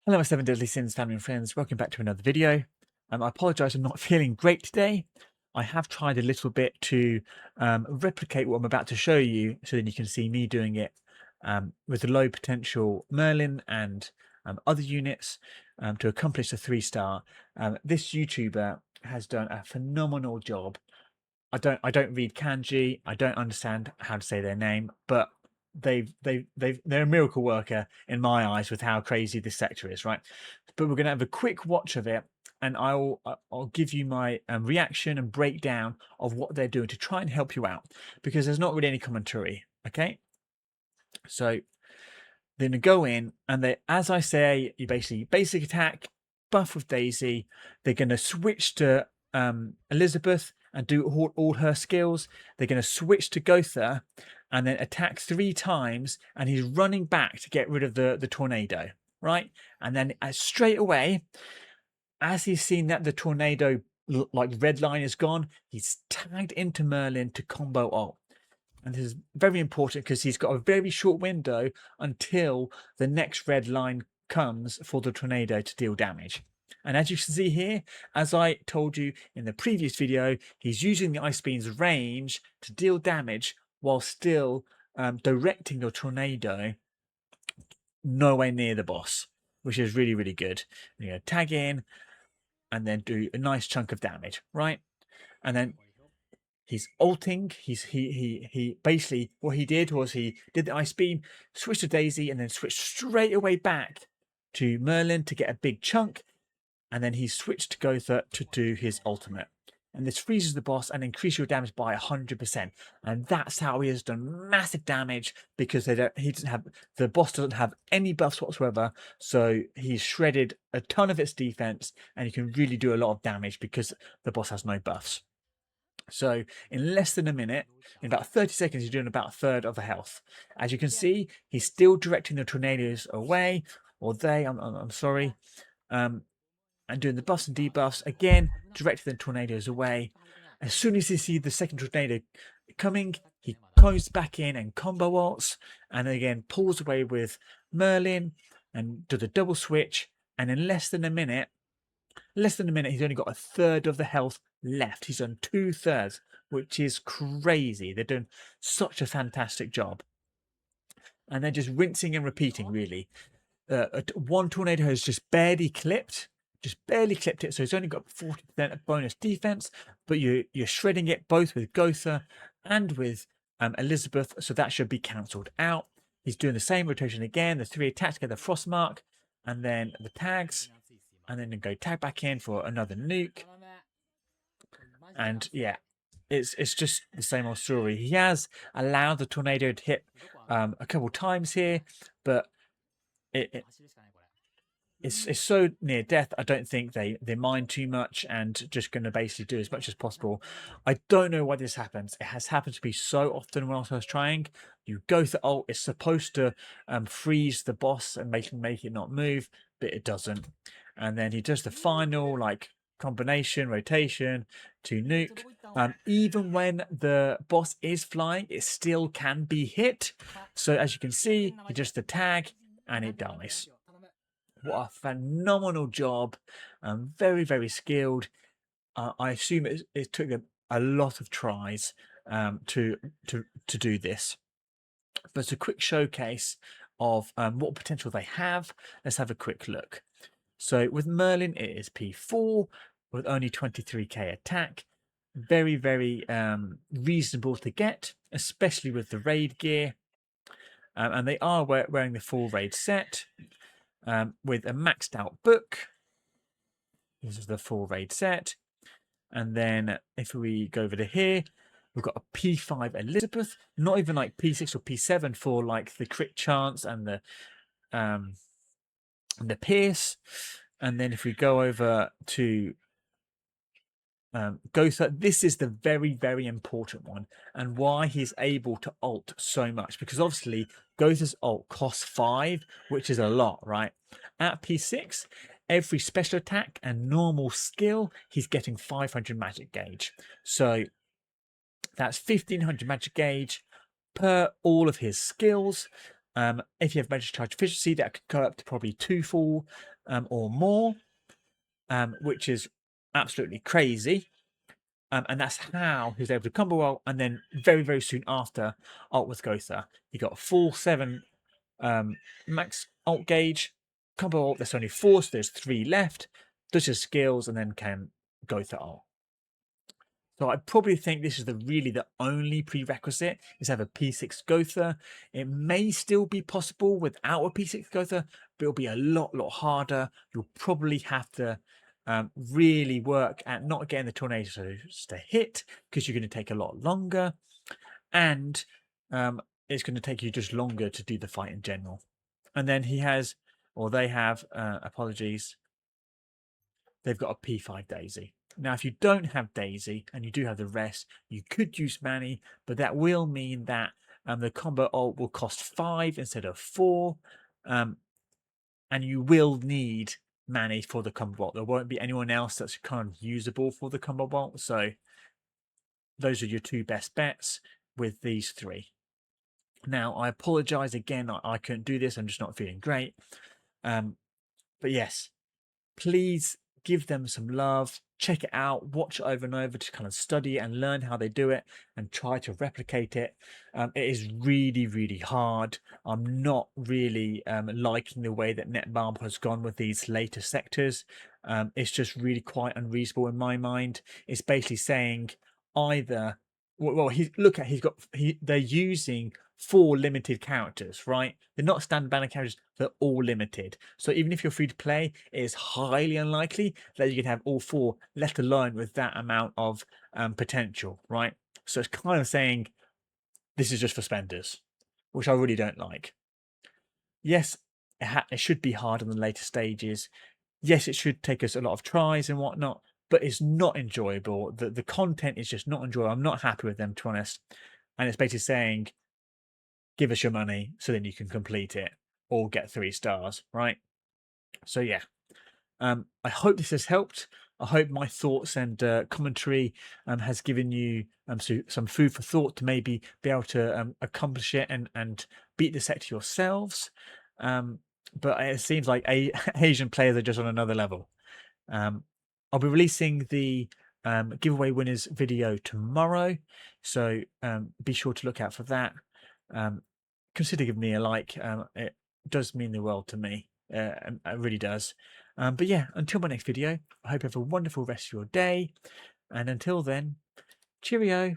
Hello, my seven deadly sins, family and friends. Welcome back to another video. I apologize, I'm not feeling great today. I have tried a little bit to replicate what I'm about to show you so that you can see me doing it with the low potential Merlin and other units to accomplish a 3-star. This YouTuber has done a phenomenal job. I don't read kanji. I don't understand how to say their name, but they're a miracle worker in my eyes with how crazy this sector is, right? But we're gonna have a quick watch of it, and I'll give you my reaction and breakdown of what they're doing to try and help you out, because there's not really any commentary. Okay, so they're gonna go in, and they, as I say, you basically basic attack, buff with Daisy. They're gonna switch to Elizabeth and do all her skills. They're going to switch to Gotha and then attack 3 times, and he's running back to get rid of the tornado, right? And then straight away, as he's seen that the tornado like red line is gone, he's tagged into Merlin to combo ult. And this is very important because he's got a very short window until the next red line comes for the tornado to deal damage. And as you can see here, as I told you in the previous video, he's using the Ice Beam's range to deal damage while still directing the tornado nowhere near the boss, which is really, really good. You're going to tag in and then do a nice chunk of damage, right? And then he's ulting. He basically, what he did was he did the Ice Beam, switched to Daisy, and then switched straight away back to Merlin to get a big chunk. And then he switched to Gotha to do his ultimate. And this freezes the boss and increases your damage by 100%. And that's how he has done massive damage, because the boss doesn't have any buffs whatsoever. So he's shredded a ton of its defense, and you can really do a lot of damage because the boss has no buffs. So in less than a minute, in about 30 seconds, you're doing about a third of the health. As you can see, he's still directing the tornadoes away, or I'm sorry. And doing the buffs and debuffs, again, directing the tornadoes away. As soon as you see the second tornado coming, he goes back in and combo ults, and again pulls away with Merlin and do the double switch. And in less than a minute, he's only got a third of the health left. He's done 2/3, which is crazy. They're doing such a fantastic job. And they're just rinsing and repeating, really. One tornado has just barely clipped it, so it's only got 40% of bonus defense, but you're shredding it both with Gotha and with Elizabeth, so that should be cancelled out. He's doing the same rotation again, the 3 attacks together, Frostmark, and then the tags, and then go tag back in for another nuke. And yeah, it's just the same old story. He has allowed the tornado to hit a couple times here, but it's so near death. I don't think they mind too much, and just going to basically do as much as possible. I don't know why this happens. It has happened to me so often when I was trying. You go to ult, it's supposed to freeze the boss and make it not move, but it doesn't. And then he does the final like combination rotation to nuke. Even when the boss is flying, it still can be hit. So as you can see, he does the tag and it dies. What a phenomenal job. Very, very skilled. I assume it took them a lot of tries to do this. But it's a quick showcase of what potential they have. Let's have a quick look. So with Merlin, it is P4 with only 23k attack. Very, very reasonable to get, especially with the raid gear. And they are wearing the full raid set. With a maxed out book. This is the full raid set. And then if we go over to here, we've got a P5 Elizabeth, not even like P6 or P7 for like the crit chance and the pierce. And then if we go over to Gotha, this is the very, very important one, and why he's able to ult so much, because obviously Gotha's ult costs 5, which is a lot, right? At P6, every special attack and normal skill, he's getting 500 magic gauge. So that's 1500 magic gauge per all of his skills. If you have magic charge efficiency, that could go up to probably 2 full or more, which is absolutely crazy. And that's how he was able to combo ult, and then very, very soon after, ult with Gotha. He got a full 7 max ult gauge, combo ult, there's only 4, so there's 3 left, does his skills, and then can Gotha ult. So I probably think this is the only prerequisite is have a P6 Gotha. It may still be possible without a P6 Gotha, but it'll be a lot harder. You'll probably have to really work at not getting the tornadoes to hit, because you're going to take a lot longer, and it's going to take you just longer to do the fight in general. And then he has, or they have, apologies, they've got a P5 Daisy. Now, if you don't have Daisy and you do have the rest, you could use Manny, but that will mean that the combo ult will cost 5 instead of 4, and you will need Manny for the combo ult. There won't be anyone else that's kind of usable for the combo ult, so those are your 2 best bets with these 3. Now, I apologize again, I couldn't do this, I'm just not feeling great. But yes, please give them some love, check it out, watch it over and over to kind of study and learn how they do it and try to replicate it. It is really hard. I'm not really liking the way that NetBalm has gone with these later sectors. It's just really quite unreasonable in my mind. It's basically saying either, well, they're using 4 limited characters, right? They're not standard banner characters, they're all limited. So even if you're free to play, it is highly unlikely that you can have all 4, let alone with that amount of potential, right? So it's kind of saying this is just for spenders, which I really don't like. Yes, it should be hard on the later stages. Yes, it should take us a lot of tries and whatnot, but it's not enjoyable. The content is just not enjoyable. I'm not happy with them, to be honest. And it's basically saying, give us your money so then you can complete it or get 3 stars, right? So yeah, I hope this has helped. I hope my thoughts and commentary has given you some food for thought to maybe be able to accomplish it and beat the sector yourselves. But it seems like Asian players are just on another level. I'll be releasing the giveaway winners video tomorrow, so be sure to look out for that. Consider giving me a like. It does mean the world to me. It really does. But yeah, until my next video, I hope you have a wonderful rest of your day. And until then, cheerio.